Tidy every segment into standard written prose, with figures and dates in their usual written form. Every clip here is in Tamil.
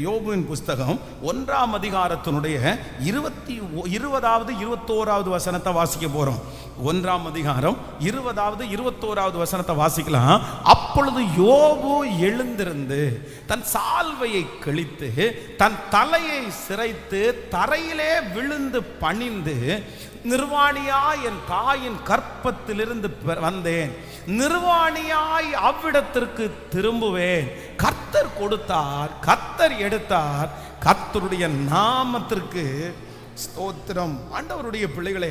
யோபுவின் புஸ்தகம் 1ஆம் அதிகாரத்தினுடைய 20வது 21வது வசனத்தை வாசிக்க போறோம். 1ஆம் அதிகாரம் 20வது 21வது வசனத்தை வாசிக்கலாம். அப்பொழுது யோபு எழுந்திருந்து தன் சால்வையை கிழித்து தன் தலையை சிரைத்து தரையிலே விழுந்து பணிந்து, நிர்வாணியாய் என் தாயின் கற்பத்திலிருந்து வந்தேன், நிர்வாணியாய் அவ்விடத்திற்கு திரும்புவேன். கர்த்தர் கொடுத்தார், கர்த்தர் எடுத்தார், கர்த்தருடைய நாமத்திற்கு ஸ்தோத்திரம். ஆண்டவருடைய பிள்ளைகளே,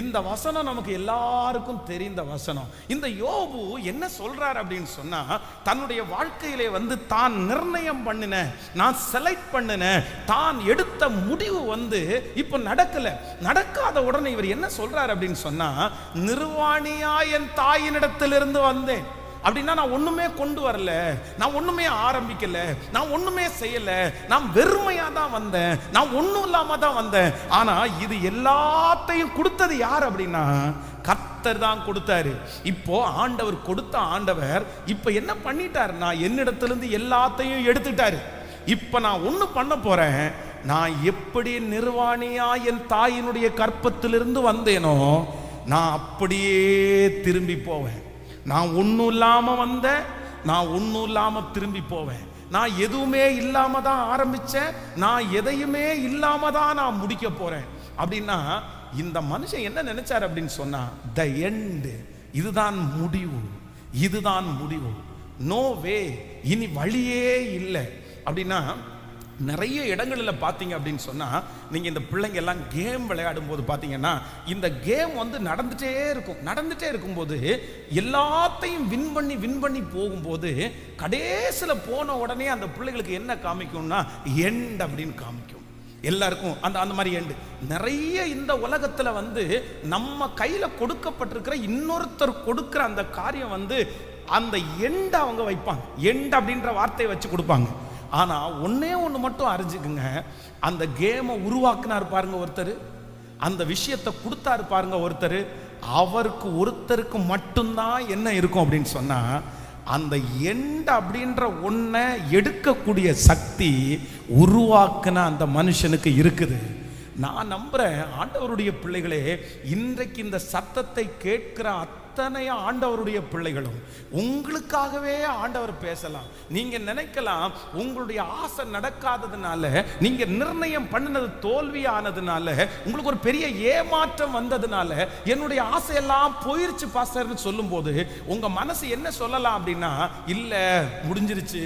இந்த வசனம் நமக்கு எல்லாருக்கும் தெரிந்த வசனம். இந்த யோபு என்ன சொல்றார் அப்படின்னு சொன்னா, தன்னுடைய வாழ்க்கையிலே தான் நிர்ணயம் பண்ணின, நான் செலக்ட் பண்ணின, தான் எடுத்த முடிவு இப்ப நடக்காத உடனே இவர் என்ன சொல்றார் அப்படின்னு சொன்னா, நிர்வாணியா என் தாயினிடத்திலிருந்து வந்தேன். அப்படின்னா நான் ஒண்ணுமே கொண்டு வரல, நான் ஒண்ணுமே ஆரம்பிக்கல, நான் ஒண்ணுமே செய்யல, நான் வெறுமையா தான் வந்தேன், நான் ஒண்ணும் இல்லாம தான் வந்தேன். ஆனா இது எல்லாத்தையும் கொடுத்தது யார் அப்படின்னா கர்த்தர் தான் கொடுத்தாரு. இப்போ ஆண்டவர் கொடுத்த ஆண்டவர் இப்ப என்ன பண்ணிட்டாருன்னா, என்னிடத்திலிருந்து எல்லாத்தையும் எடுத்துட்டாரு. இப்ப நான் ஒண்ணு பண்ண போறேன். நான் எப்படி நிர்வாணியா என் தாயினுடைய கற்பத்திலிருந்து வந்தேனோ, நான் அப்படியே திரும்பி போவேன். நான் ஒன்றும் இல்லாமல் வந்தேன், நான் ஒன்றும் இல்லாமல் திரும்பி போவேன். நான் எதுவுமே இல்லாம தான் ஆரம்பிச்சேன், நான் எதையுமே இல்லாம தான் நான் முடிக்க போறேன். அப்படின்னா இந்த மனுஷன் என்ன நினைச்சார் அப்படின்னு சொன்னா, த எண்ட், இதுதான் முடிவு, இதுதான் முடிவு, நோ வே, இனி வழியே இல்லை. அப்படின்னா நிறைய இடங்களில் பார்த்தீங்க அப்படின்னு சொன்னால், நீங்கள் இந்த பிள்ளைங்க எல்லாம் கேம் விளையாடும் போது பார்த்தீங்கன்னா, இந்த கேம் நடந்துகிட்டே இருக்கும்போது எல்லாத்தையும் வின் பண்ணி போகும்போது கடைசியில் போன உடனே அந்த பிள்ளைகளுக்கு என்ன காமிக்கும்னா எண்ட் அப்படின்னு காமிக்கும். எல்லாருக்கும் அந்த மாதிரி எண்டு. நிறைய இந்த உலகத்தில் நம்ம கையில் கொடுக்கப்பட்டிருக்கிற இன்னொருத்தர் கொடுக்குற அந்த காரியம் அந்த எண்டை அவங்க வைப்பாங்க. எண்ட் அப்படின்ற வார்த்தையை வச்சு கொடுப்பாங்க. ஆனா ஒன்னே ஒன்று மட்டும் அறிஞ்சுக்குங்க, அந்த கேமை உருவாக்குனாரு பாருங்க ஒருத்தர், அந்த விஷயத்தை கொடுத்தாரு பாருங்க ஒருத்தர், அவருக்கு ஒருத்தருக்கு மட்டும்தான் என்ன இருக்கும் அப்படின்னு சொன்னா, அந்த எண்ட் அப்படின்ற ஒன்றை எடுக்கக்கூடிய சக்தி உருவாக்குன அந்த மனுஷனுக்கு இருக்குது. நான் நம்புறேன் ஆண்டவருடைய பிள்ளைகளே, இன்றைக்கு இந்த சத்தத்தை கேட்கிற அத்தனை ஆண்டவருடைய பிள்ளைகளும் உங்களுக்காகவே ஆண்டவர் பேசலாம். நீங்க நினைக்கலாம், உங்களுடைய ஆசை நடக்காததுனால, நீங்க நிர்ணயம் பண்ணினது தோல்வியானதுனால, உங்களுக்கு ஒரு பெரிய ஏமாற்றம் வந்ததுனால என்னுடைய ஆசையெல்லாம் போயிருச்சு பாஸ்டர்னு சொல்லும் போது உங்க மனசு என்ன சொல்லலாம் அப்படின்னா, இல்ல முடிஞ்சிருச்சு,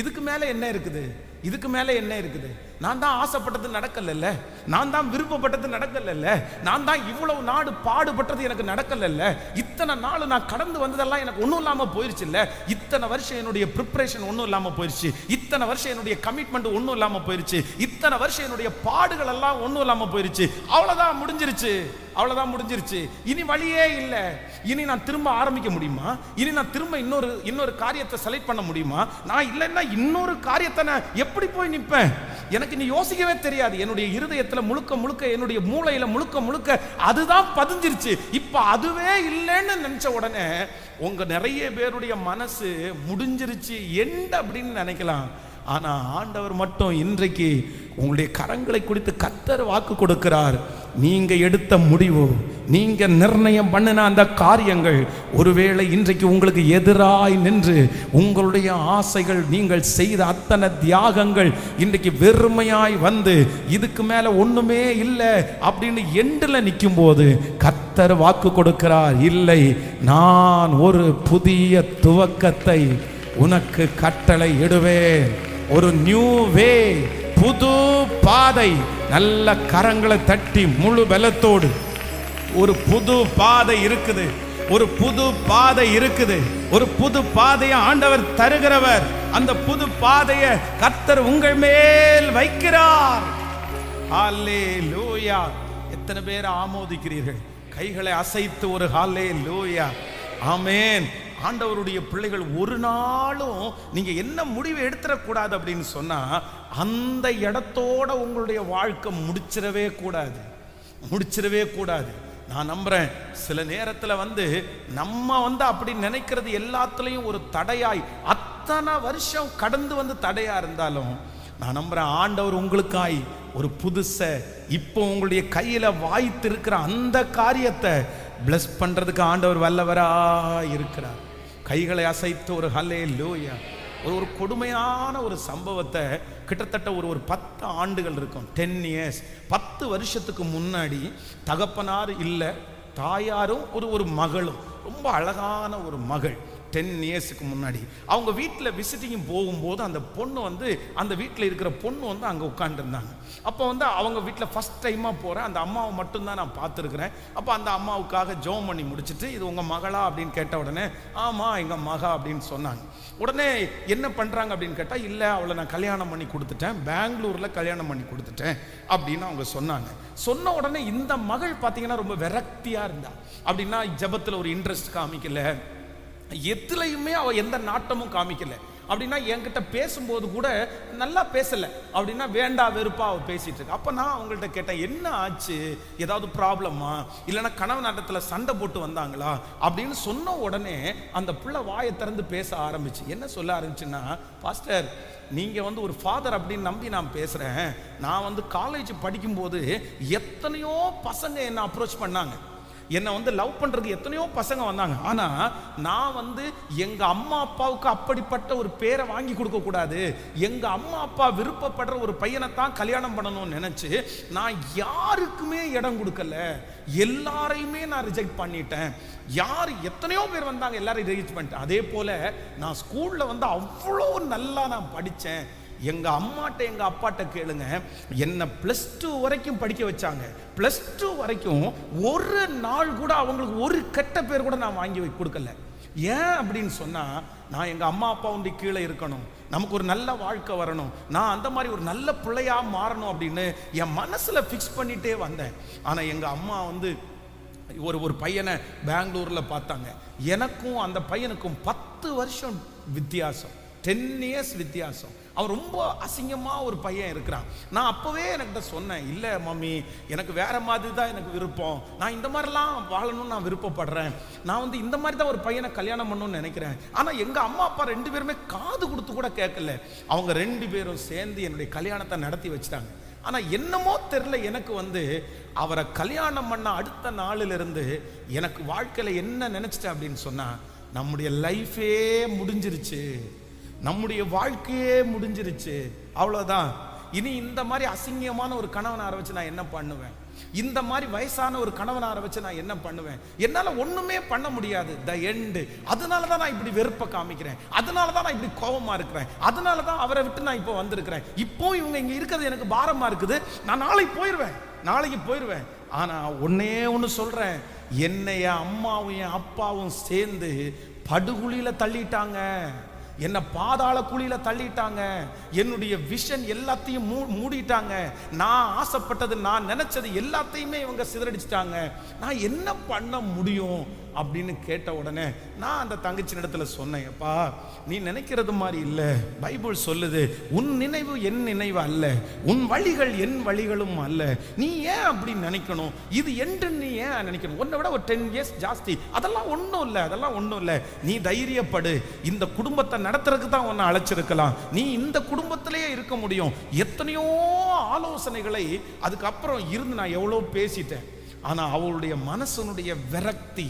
இதுக்கு மேல என்ன இருக்குது, இதுக்கு மேல என்ன இருக்குது, நான் தான் ஆசைப்பட்டது நடக்கல, நான் தான் விருப்பப்பட்டது நடக்கல, நான் தான் இவ்வளவு நாடு பாடுபட்டது எனக்கு நடக்கல, இத்தனை நாள் நான் கடந்து வந்ததெல்லாம் எனக்கு ஒன்றும் இல்லாம போயிருச்சு, இல்ல இத்தனை வருஷம் என்னுடைய ப்ரிப்பரேஷன் ஒன்றும் இல்லாம போயிருச்சு, இத்தனை வருஷம் என்னுடைய கமிட்மெண்ட் ஒன்றும் இல்லாம போயிருச்சு, இத்தனை வருஷம் என்னுடைய பாடுகள் எல்லாம் ஒன்றும் இல்லாம போயிருச்சு, அவ்வளவுதான் முடிஞ்சிருச்சு, இனி வழியே இல்லை, இனி நான் திரும்ப ஆரம்பிக்க முடியுமா, இனி நான் திரும்ப இன்னொரு காரியத்தை செலக்ட் பண்ண முடியுமா, நான் இல்லைன்னா இன்னொரு காரியத்தை நான் எப்படி போய் நிற்பேன், எனக்கு நீ யோசிக்கவே தெரியாது. என்னுடைய இருதயத்துல முழுக்க என்னுடைய மூளையில முழுக்க அதுதான் பதிஞ்சிருச்சு. இப்ப அதுவே இல்லைன்னு நினைச்ச உடனே உங்க நிறைய பேருடைய மனசு முடிஞ்சிருச்சு எண்ட் அப்படின்னு நினைக்கலாம். ஆனா ஆண்டவர் மட்டும் இன்றைக்கு உங்களுடைய கரங்களை குறித்து கர்த்தர் வாக்கு கொடுக்கிறார். நீங்க எடுத்த முடிவு, நீங்க நிர்ணயம் பண்ணின அந்த காரியங்கள் ஒருவேளை இன்றைக்கு உங்களுக்கு எதிராய் நின்று, உங்களுடைய ஆசைகள், நீங்கள் செய்த அத்தனை தியாகங்கள் இன்றைக்கு வெறுமையாய் இதுக்கு மேல ஒண்ணுமே இல்லை அப்படின்னு எண்டுல நிற்கும் போது கர்த்தர் வாக்கு கொடுக்கிறார், இல்லை, நான் ஒரு புதிய துவக்கத்தை உனக்கு கட்டளை இடுவேன், ஒரு நியூ வே, புது பாதை. நல்ல கரங்களை தட்டி முழு பலத்தோடு, ஒரு புது பாதை இருக்குது, ஒரு புது பாதையை ஆண்டவர் தருகிறவர். அந்த புது பாதையை கர்த்தர் உங்கள் மேல் வைக்கிறார். ஹல்லேலூயா! எத்தனை பேர் ஆமோதிக்கிறீர்கள்? கைகளை அசைத்து ஒரு ஹல்லேலூயா, ஆமென். ஆண்டவருடைய பிள்ளைகள், ஒரு நாளும் நீங்க என்ன முடிவு எடுத்துடக்கூடாது அப்படின்னு சொன்னா, அந்த இடத்தோட உங்களுடைய வாழ்க்கை முடிச்சிடவே கூடாது. நான் நம்புறேன் சில நேரத்தில் நம்ம அப்படி நினைக்கிறது எல்லாத்துலேயும் ஒரு தடையாய் அத்தனை வருஷம் கடந்து வந்து தடையா இருந்தாலும் நான் நம்புறேன் ஆண்டவர் உங்களுக்காய் ஒரு புதுச இப்போ உங்களுடைய கையில வாய்த்து இருக்கிற அந்த காரியத்தை பிளஸ் பண்றதுக்கு ஆண்டவர் வல்லவரா இருக்கிறார். கைகளை அசைத்து ஒரு ஹல்லேலூயா. ஒரு கொடுமையான ஒரு சம்பவத்தை கிட்டத்தட்ட ஒரு 10 ஆண்டுகள் இருக்கும், 10 years, 10 வருஷத்துக்கு முன்னாடி தகப்பனார் இல்லை, தாயாரும் ஒரு மகளும், ரொம்ப அழகான ஒரு மகள், 10 yearsக்கு முன்னாடி அவங்க வீட்டில் விசிட்டிங் போகும்போது அந்த பொண்ணு வந்து அந்த வீட்டில் இருக்கிற பொண்ணு வந்து அங்கே உட்காந்துருந்தாங்க. அப்போ வந்து அவங்க வீட்டில் ஃபஸ்ட் டைமாக போகிறேன், அந்த அம்மாவை மட்டும்தான் நான் பார்த்துருக்குறேன். அப்போ அந்த அம்மாவுக்காக ஜெபம் பண்ணி முடிச்சுட்டு இது உங்கள் மகளா அப்படின்னு கேட்ட உடனே ஆமாம் எங்கள் மகா அப்படின்னு சொன்னாங்க. உடனே என்ன பண்ணுறாங்க அப்படின்னு கேட்டால் இல்லை அவளை நான் கல்யாணம் பண்ணி கொடுத்துட்டேன், பெங்களூரில் கல்யாணம் பண்ணி கொடுத்துட்டேன் அப்படின்னு அவங்க சொன்னாங்க. சொன்ன உடனே இந்த மகள் பார்த்தீங்கன்னா ரொம்ப விரக்தியாக இருந்தா. அப்படின்னா ஜெபத்தில் ஒரு இன்ட்ரெஸ்ட் காமிக்கல, எதுலையுமே அவ எந்த நாட்டமும் காமிக்கல. அப்படின்னா என்கிட்ட பேசும்போது கூட நல்லா பேசல, அப்படின்னா வேண்டா வெறுப்பா அவ பேசிட்டு இருக்கு. அப்ப நான் அவங்கள்ட்ட கேட்டேன் என்ன ஆச்சு, ஏதாவது ப்ராப்ளமா, இல்லைன்னா கணவன் இடத்துல சண்டை போட்டு வந்தாங்களா அப்படின்னு சொன்ன உடனே அந்த பிள்ளை வாயை திறந்து பேச ஆரம்பிச்சு. என்ன சொல்ல ஆரம்பிச்சுன்னா, பாஸ்டர் நீங்க வந்து ஒரு ஃபாதர் அப்படின்னு நம்பி நான் பேசுறேன், நான் வந்து காலேஜ் படிக்கும்போது எத்தனையோ பசங்க என்ன அப்ரோச் பண்ணாங்க, என்னை வந்து லவ் பண்ணுறது எத்தனையோ பசங்க வந்தாங்க. ஆனால் நான் வந்து எங்கள் அம்மா அப்பாவுக்கு அப்படிப்பட்ட ஒரு பேரை வாங்கி கொடுக்கக்கூடாது, எங்கள் அம்மா அப்பா விருப்பப்படுற ஒரு பையனை தான் கல்யாணம் பண்ணணும்னு நினச்சி நான் யாருக்குமே இடம் கொடுக்கல, எல்லாரையுமே நான் ரிஜெக்ட் பண்ணிட்டேன். யார் எத்தனையோ பேர் வந்தாங்க, எல்லாரையும் ரிஜெக்ட் பண்ணிட்டேன். அதே போல் நான் ஸ்கூலில் வந்து அவ்வளோ நல்லா நான் படித்தேன். எங்கள் அம்மாட்ட எங்கள் அப்பாட்ட கேளுங்க, என்னை +2 வரைக்கும் படிக்க வச்சாங்க. +2 வரைக்கும் ஒரு நாள் கூட அவங்களுக்கு ஒரு கெட்ட பேர் கூட நான் வாங்கி கொடுக்கல. ஏன் அப்படின்னு சொன்னால், நான் எங்கள் அம்மா அப்பாவுடைய கீழே இருக்கணும், நமக்கு ஒரு நல்ல வாழ்க்கை வரணும், நான் அந்த மாதிரி ஒரு நல்ல பிள்ளையாக மாறணும் அப்படின்னு என் மனசில் ஃபிக்ஸ் பண்ணிகிட்டே வந்தேன். ஆனால் எங்கள் அம்மா வந்து ஒரு பையனை பெங்களூரில் பார்த்தாங்க. எனக்கும் அந்த பையனுக்கும் 10 வருஷம் வித்தியாசம், 10 years வித்தியாசம். அவன் ரொம்ப அசிங்கமாக ஒரு பையன் இருக்கிறான். நான் அப்போவே எனக்கிட்ட சொன்னேன், இல்லை மம்மி எனக்கு வேற மாதிரி தான் எனக்கு விருப்பம், நான் இந்த மாதிரிலாம் வாழணும்னு நான் விருப்பப்படுறேன், நான் வந்து இந்த மாதிரி தான் ஒரு பையனை கல்யாணம் பண்ணணும்னு நினைக்கிறேன். ஆனால் எங்கள் அம்மா அப்பா 2 பேருமே காது கொடுத்து கூட கேட்கல. அவங்க 2 பேரும் சேர்ந்து என்னுடைய கல்யாணத்தை நடத்தி வச்சுட்டாங்க. ஆனால் என்னமோ தெரில, எனக்கு வந்து அவரை கல்யாணம் பண்ண அடுத்த நாளிலிருந்து எனக்கு வாழ்க்கையில் என்ன நினச்சிட்டேன் அப்படின்னு சொன்னால், நம்முடைய லைஃபே முடிஞ்சிருச்சு, நம்முடைய வாழ்க்கையே முடிஞ்சிருச்சு, அவ்வளோதான். இனி இந்த மாதிரி அசிங்கமான ஒரு கணவனாரை வச்சு நான் என்ன பண்ணுவேன், இந்த மாதிரி வயசான ஒரு கணவனாரை வச்சு நான் என்ன பண்ணுவேன், என்னால் ஒன்றுமே பண்ண முடியாது, த எண்டு. அதனால தான் நான் இப்படி வெறுப்பை காமிக்கிறேன், அதனால தான் நான் இப்படி கோபமாக இருக்கிறேன், அதனால தான் அவரை விட்டு நான் இப்போ வந்திருக்கிறேன். இப்போ இவங்க இங்கே இருக்கிறது எனக்கு பாரமாக இருக்குது, நான் நாளைக்கு போயிடுவேன். ஆனால் ஒன்னே ஒன்று சொல்கிறேன், என்னைய அம்மாவும் என் அப்பாவும் சேர்ந்து படுகுழியில் தள்ளிட்டாங்க, என்ன பாதாள குழியில தள்ளிட்டாங்க, என்னுடைய விஷன் எல்லாத்தையும் மூடிட்டாங்க, நான் ஆசைப்பட்டது நான் நினைச்சது எல்லாத்தையுமே இவங்க சிதறடிச்சிட்டாங்க, நான் என்ன பண்ண முடியும் அப்படின்னு கேட்ட உடனே நான் அந்த தங்கச்சி இடத்துல சொன்னேன், அப்பா நீ நினைக்கிறது மாதிரி இல்லை, பைபிள் சொல்லுது உன் நினைவு என் நினைவு அல்ல, உன் வழிகள் என் வழிகளும் அல்ல, நீ ஏன் அப்படி நினைக்கணும், இது என்று நீ ஏன் நினைக்கணும், உன்னை விட ஒரு 10 years ஜாஸ்தி, அதெல்லாம் ஒன்றும் இல்லை, நீ தைரியப்படு, இந்த குடும்பத்தை நடத்துறதுக்கு தான் உன்னை அழைச்சிருக்கலாம், நீ இந்த குடும்பத்திலேயே இருக்க முடியும். எத்தனையோ ஆலோசனைகளை அதுக்கப்புறம் இருந்து நான் எவ்வளோ பேசிட்டேன். ஆனால் அவளுடைய மனசனுடைய விரக்தி,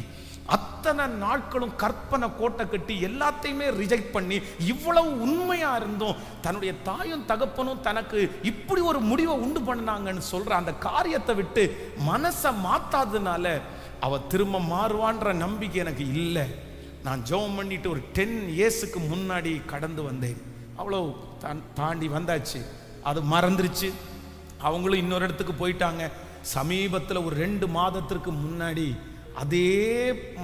அத்தனை நாட்களும் கற்பனை கோட்டை கட்டி எல்லாத்தையுமே ரிஜெக்ட் பண்ணி இவ்வளவு உண்மையா இருந்தோம், தன்னுடைய தாயும் தகப்பனும் தனக்கு இப்படி ஒரு முடிவை உண்டு பண்ணாங்கன்னு சொல்ற அந்த காரியத்தை விட்டு மனசை மாத்தாததுனால அவ திரும்ப மாறுவான்ற நம்பிக்கை எனக்கு இல்லை. நான் ஜெபம் பண்ணிட்டு ஒரு 10 yearsக்கு முன்னாடி கடந்து வந்தேன், அவ்வளோ தாண்டி வந்தாச்சு, அது மறந்துருச்சு. அவங்களும் இன்னொரு இடத்துக்கு போயிட்டாங்க. சமீபத்தில் ஒரு 2 மாதத்திற்கு முன்னாடி அதே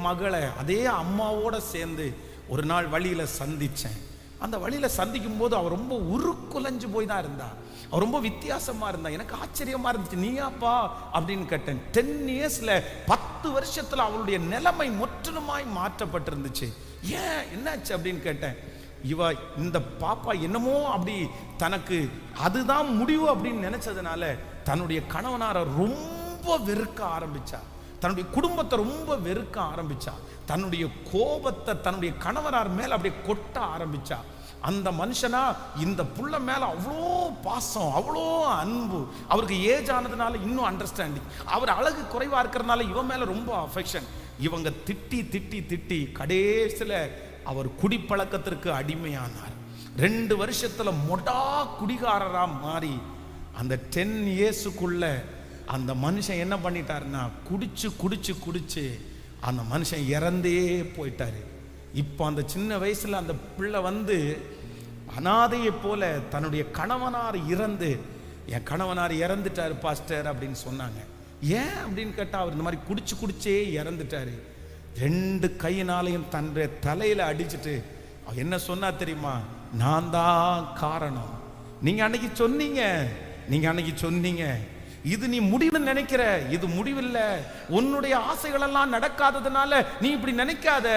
மகளை அதே அம்மாவோட சேர்ந்து ஒரு நாள் வழியில் சந்தித்தேன். அந்த வழியில் சந்திக்கும் போது அவள் ரொம்ப உருக்குலைஞ்சு போய் தான் இருந்தா, அவள் ரொம்ப வித்தியாசமாக இருந்தா. எனக்கு ஆச்சரியமாக இருந்துச்சு, நீயாப்பா அப்படின்னு கேட்டேன். 10 yearsல 10 வருஷத்தில் அவளுடைய நிலைமை முற்றிலுமாய் மாற்றப்பட்டிருந்துச்சு. ஏன் என்னாச்சு அப்படின்னு கேட்டேன். இந்த பாப்பா என்னமோ அப்படி தனக்கு அதுதான் முடிவு அப்படின்னு நினைச்சதுனால தன்னுடைய கணவனாரை ரொம்ப வெறுக்க ஆரம்பிச்சா, தன்னுடைய குடும்பத்தை ரொம்ப வெறுக்க ஆரம்பிச்சா, தன்னுடைய கோபத்தை தன்னுடைய கணவனார் மேல் அப்படியே கொட்ட ஆரம்பிச்சா. அந்த மனுஷனா இந்த புள்ள மேல அவ்வளோ பாசம், அவ்வளோ அன்பு. அவருக்கு ஏஜ் ஆனதுனால இன்னும் அண்டர்ஸ்டாண்டிங். அவர் அழகு குறைவா இருக்கிறதுனால இவன் மேல ரொம்ப அஃபெக்ஷன். இவங்க திட்டி திட்டி திட்டி கடைசியில அவர் குடிப்பழக்கத்திற்கு அடிமையானார். 2 வருஷத்துல மொடா குடிகாரரா மாறி அந்த 10 இயர்ஸுக்குள்ள அந்த மனுஷன் என்ன பண்ணிட்டாருன்னா குடிச்சு குடிச்சு குடிச்சு அந்த மனுஷன் இறந்தே போயிட்டாரு. இப்போ அந்த சின்ன வயசுல அந்த பிள்ளை வந்து அனாதையை போல தன்னுடைய கணவனார் இறந்து, என் கணவனார் இறந்துட்டாரு பாஸ்டர் அப்படின்னு சொன்னாங்க. ஏன் அப்படின்னு கேட்டா, அவர் இந்த மாதிரி குடிச்சு குடிச்சே இறந்துட்டாரு. 2 கையினாலையும் தன்னுடைய தலையில அடிச்சுட்டு என்ன சொன்னா தெரியுமா? நான் தான் காரணம். நீங்க அன்னைக்கு சொன்னீங்க இது நீ முடிவுன்னு நினைக்கிற, இது முடிவில்லை. உன்னுடைய ஆசைகள் எல்லாம் நடக்காததுனால நீ இப்படி நினைக்காத.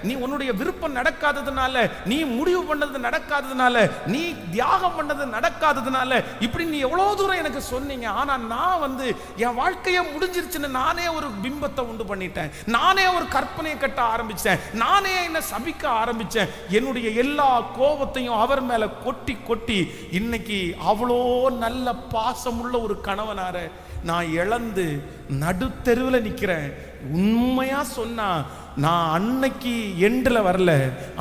நீ உன்னுடைய விருப்பம் நடக்காததுனால, நீ முடிவு பண்ணது நடக்காததுனால, நீ தியாகம் பண்ணது நடக்காததுனால இப்படி நீ எவ்வளவு தூரம் எனக்கு சொன்னீங்க. ஆனா நான் வந்து என் வாழ்க்கைய முடிஞ்சிருச்சுன்னு நானே ஒரு பிம்பத்தை உண்டு பண்ணிட்டேன். நானே ஒரு கற்பனையை கட்ட ஆரம்பிச்சேன். நானே என்ன சபிக்க ஆரம்பிச்சேன். என்னுடைய எல்லா கோபத்தையும் அவர் மேல கொட்டி கொட்டி இன்னைக்கு அவ்வளோ நல்ல பாசமுள்ள ஒரு கணவனார நான் இழந்து நடுத்தெருவில் நிற்கிறேன். உண்மையா சொன்னா நான் அன்னைக்கு எண்டில் வரல,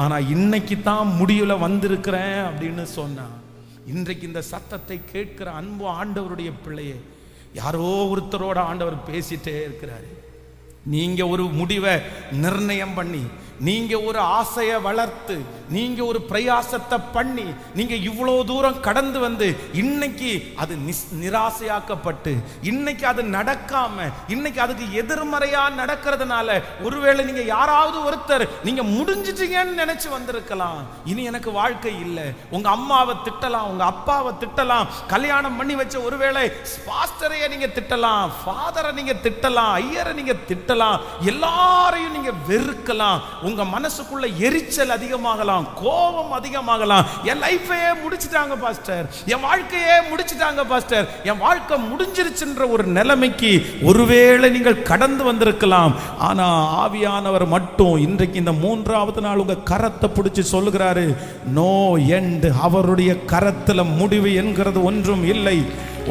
ஆனா இன்னைக்கு தான் முடிவுல வந்திருக்கிறேன் அப்படின்னு சொன்னா. இன்றைக்கு இந்த சத்தத்தை கேட்கிற அன்பு ஆண்டவருடைய பிள்ளையே, யாரோ ஒருத்தரோட ஆண்டவர் பேசிட்டே இருக்கிறாரு. நீங்க ஒரு முடிவை நிர்ணயம் பண்ணி, நீங்க ஒரு ஆசையை வளர்த்து, நீங்க ஒரு பிரயாசத்தை பண்ணி, நீங்க இவ்வளோ தூரம் கடந்து வந்து இன்னைக்கு அது நிராசையாக்கப்பட்டு, இன்னைக்கு அது நடக்காம, இன்னைக்கு அதுக்கு எதிர்மறையா நடக்கிறதுனால ஒருவேளை நீங்க யாராவது ஒருத்தர் நீங்க முடிஞ்சிட்டீங்கன்னு நினைச்சு வந்திருக்கலாம். இனி எனக்கு வாழ்க்கை இல்லை. உங்க அம்மாவை திட்டலாம், உங்க அப்பாவை திட்டலாம், கல்யாணம் பண்ணி வச்ச ஒருவேளை பாஸ்டரைய நீங்க திட்டலாம், ஃபாதரை நீங்க திட்டலாம், ஐயரை நீங்க திட்டலாம், எல்லாரையும் நீங்க வெறுக்கலாம். உங்க மனசுக்குள்ள எரிச்சல் அதிகமாகலாம், கோபம் அதிகமாகலாம். என் லைஃபையே முடிச்சிட்டாங்க பாஸ்டர், என் வாழ்க்கையே முடிச்சிட்டாங்க பாஸ்டர், என் வாழ்க்கை முடிஞ்சிருச்சுன்ற ஒரு நிலைமைக்கு ஒருவேளை நீங்கள் கடந்து வந்திருக்கலாம். ஆனா ஆவியானவர் மட்டும் இன்றைக்கு இந்த 3வது நாள் உங்க கரத்தை பிடிச்சு சொல்லுகிறாரு, நோ எண்ட். அவருடைய கரத்துல முடிவு என்கிறது ஒன்றும் இல்லை.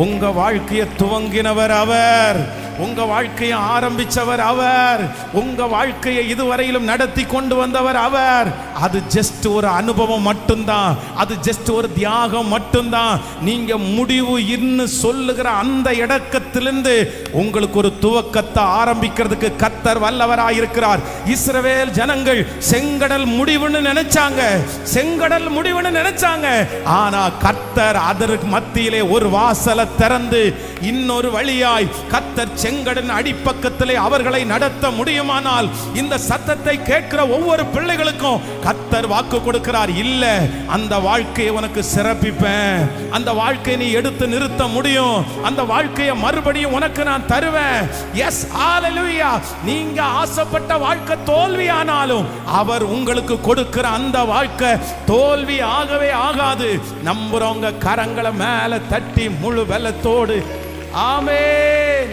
உங்க வாழ்க்கையை துவங்கினவர் அவர், உங்க வாழ்க்கையை ஆரம்பிச்சவர் அவர், உங்க வாழ்க்கையை இதுவரையிலும் நடத்தி கொண்டு வந்தவர் அவர். அது ஜஸ்ட் ஒரு அனுபவம் மட்டும்தான், அது ஜஸ்ட் ஒரு தியாகம் மட்டும்தான். நீங்க முடிவு இன்னும் சொல்லுகிற அந்த இடத்திலிருந்து உங்களுக்கு ஒரு துவக்கத்தை ஆரம்பிக்கிறதுக்கு கர்த்தர் வல்லவராயிருக்கிறார். இஸ்ரவேல் ஜனங்கள் செங்கடல் முடிவுன்னு நினைச்சாங்க, செங்கடல் முடிவுன்னு நினைச்சாங்க. ஆனா கர்த்தர் அதற்கு மத்தியிலே ஒரு வாசலை திறந்து இன்னொரு வழியாய் கர்த்தர் செங்கடலின் அடிப்பக்கத்திலே அவர்களை நடத்த முடியுமானால், இந்த சத்தத்தை கேட்கிற ஒவ்வொரு பிள்ளைகளுக்கும் கர்த்தர் வாக்கு கொடுக்கிறார், இல்ல அந்த வாழ்க்கையை உனக்கு சிறப்பிப்பேன், அந்த வாழ்க்கையை நீ எடுத்து நிறுத்த முடியும், அந்த வாழ்க்கையை மறுபடியும் உனக்கு நான் தருவேன். எஸ், ஹalleluya. நீங்க ஆசைப்பட்ட வாழ்க்கை தோல்வியானாலும் அவர் உங்களுக்கு கொடுக்கிற அந்த வாழ்க்கை தோல்வி ஆகவே ஆகாது. நம்புறவங்க கரங்களை மேல தட்டி முழு பலத்தோடு ஆமென்.